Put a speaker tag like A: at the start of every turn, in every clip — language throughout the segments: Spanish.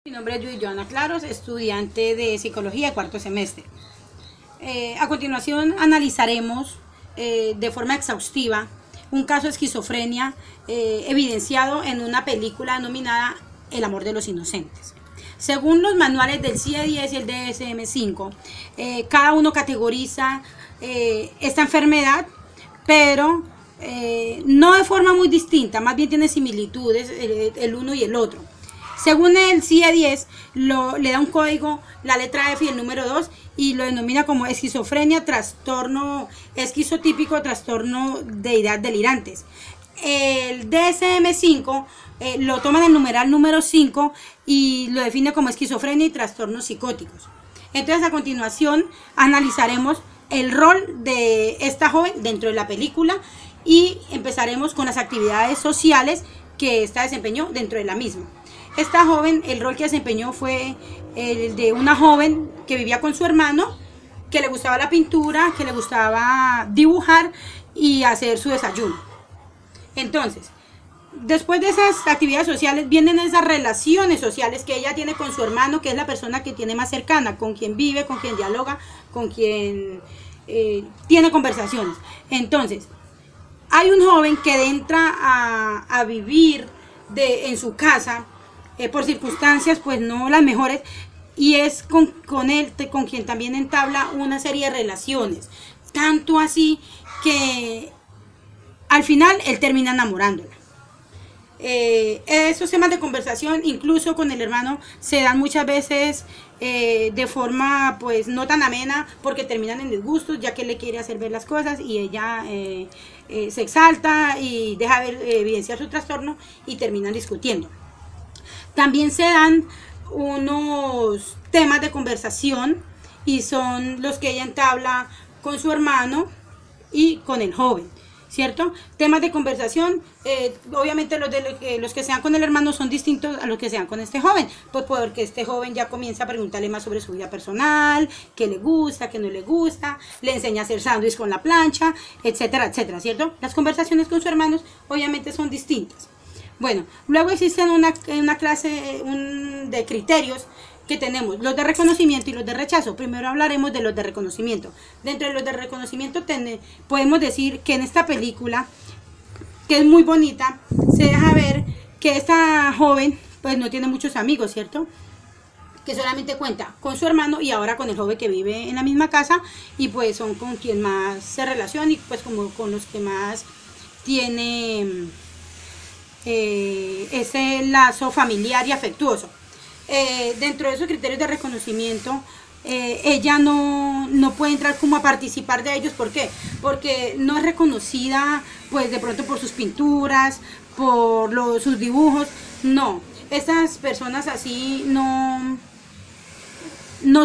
A: Mi nombre es Joana Claros, estudiante de Psicología de cuarto semestre. A continuación analizaremos de forma exhaustiva un caso de esquizofrenia evidenciado en una película denominada El amor de los inocentes. Según los manuales del CIE-10 y el DSM-5, cada uno categoriza esta enfermedad, pero no de forma muy distinta, más bien tiene similitudes el uno y el otro. Según el CIE-10, le da un código, la letra F y el número 2, y lo denomina como esquizofrenia, trastorno esquizotípico, trastorno de ideas delirantes. El DSM-5 lo toma en el numeral número 5 y lo define como esquizofrenia y trastornos psicóticos. Entonces, a continuación, analizaremos el rol de esta joven dentro de la película y empezaremos con las actividades sociales que esta desempeñó dentro de la misma. Esta joven, el rol que desempeñó fue el de una joven que vivía con su hermano, que le gustaba la pintura, que le gustaba dibujar y hacer su desayuno. Entonces, después de esas actividades sociales vienen esas relaciones sociales que ella tiene con su hermano, que es la persona que tiene más cercana, con quien vive, con quien dialoga, con quien tiene conversaciones. Entonces, hay un joven que entra a vivir en su casa por circunstancias pues no las mejores, y es con él con quien también entabla una serie de relaciones, tanto así que al final él termina enamorándola. Esos temas de conversación, incluso con el hermano, se dan muchas veces de forma pues no tan amena, porque terminan en disgustos, ya que él le quiere hacer ver las cosas y ella se exalta y deja ver, evidenciar su trastorno, y terminan discutiendo. También se dan unos temas de conversación, y son los que ella entabla con su hermano y con el joven, ¿cierto? Temas de conversación, obviamente los que sean con el hermano son distintos a los que sean con este joven, pues porque este joven ya comienza a preguntarle más sobre su vida personal, qué le gusta, qué no le gusta, le enseña a hacer sándwich con la plancha, etcétera, etcétera, ¿cierto? Las conversaciones con sus hermanos obviamente son distintas. Bueno, luego existen una clase de criterios que tenemos, los de reconocimiento y los de rechazo. Primero hablaremos de los de reconocimiento. Dentro de los de reconocimiento podemos decir que en esta película, que es muy bonita, se deja ver que esta joven pues no tiene muchos amigos, ¿cierto? Que solamente cuenta con su hermano y ahora con el joven que vive en la misma casa, y pues son con quien más se relaciona y pues como con los que más tiene ese lazo familiar y afectuoso. Dentro de esos criterios de reconocimiento, ella no puede entrar como a participar de ellos. ¿Por qué? Porque no es reconocida pues de pronto por sus pinturas, por sus dibujos. No, esas personas así no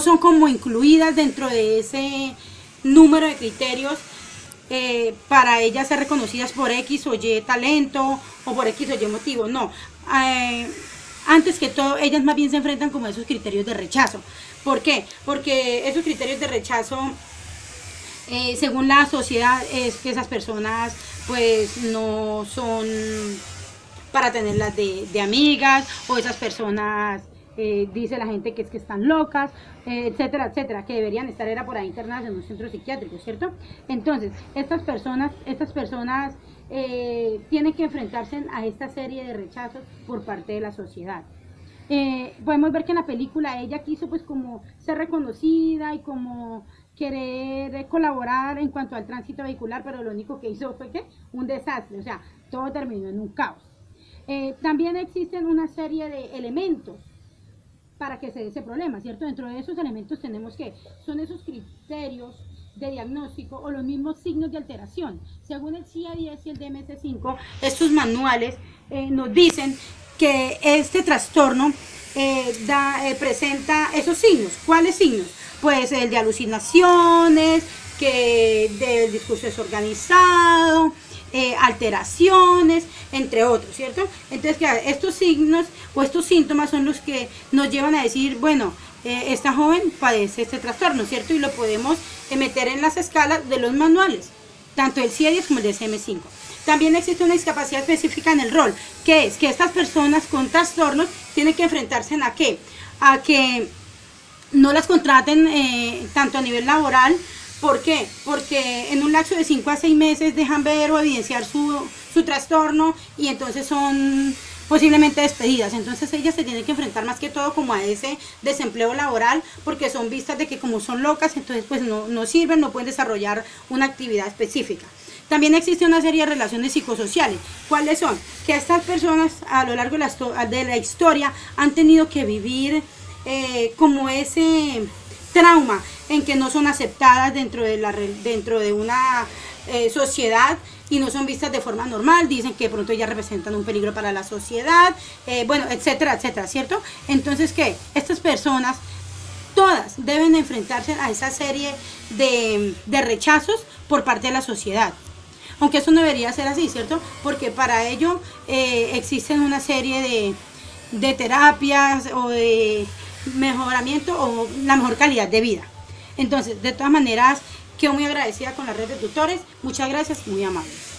A: son como incluidas dentro de ese número de criterios para ellas ser reconocidas por X o Y talento o por X o Y motivo. No, antes que todo ellas más bien se enfrentan como a esos criterios de rechazo. ¿Por qué? Porque esos criterios de rechazo, según la sociedad, es que esas personas pues no son para tenerlas de amigas, o esas personas dice la gente que es que están locas, etcétera, etcétera, que deberían estar por ahí internadas en un centro psiquiátrico, ¿cierto? Entonces, estas personas tienen que enfrentarse a esta serie de rechazos por parte de la sociedad. Podemos ver que en la película ella quiso pues como ser reconocida y como querer colaborar en cuanto al tránsito vehicular, pero lo único que hizo fue que un desastre, o sea, todo terminó en un caos. También existen una serie de elementos para que se dé ese problema, ¿cierto? Dentro de esos elementos tenemos que son esos criterios de diagnóstico o los mismos signos de alteración. Según el CIE-10 y el DSM-5, estos manuales nos dicen que este trastorno presenta esos signos. ¿Cuáles signos? Pues el de alucinaciones, que del discurso desorganizado, alteraciones, entre otros, ¿cierto? Entonces, claro, estos signos o estos síntomas son los que nos llevan a decir, bueno, esta joven padece este trastorno, ¿cierto? Y lo podemos meter en las escalas de los manuales. tanto el CIE-10 como el DSM-5. También existe una discapacidad específica en el rol, que es que estas personas con trastornos tienen que enfrentarse ¿a qué? A que no las contraten tanto a nivel laboral. ¿Por qué? Porque en un lapso de 5 a 6 meses dejan ver o evidenciar su trastorno y entonces son posiblemente despedidas. Entonces ellas se tienen que enfrentar más que todo como a ese desempleo laboral, porque son vistas de que como son locas, entonces pues no sirven, no pueden desarrollar una actividad específica. También existe una serie de relaciones psicosociales. ¿Cuáles son? Que estas personas a lo largo de la historia han tenido que vivir como ese trauma en que no son aceptadas dentro de una sociedad y no son vistas de forma normal, dicen que de pronto ya representan un peligro para la sociedad, bueno, etcétera, etcétera, ¿cierto? Entonces, ¿qué? Estas personas todas deben enfrentarse a esa serie de rechazos por parte de la sociedad. Aunque eso no debería ser así, ¿cierto? Porque para ello existen una serie de terapias o de mejoramiento o la mejor calidad de vida. Entonces, de todas maneras, quedo muy agradecida con la red de tutores. Muchas gracias y muy amables.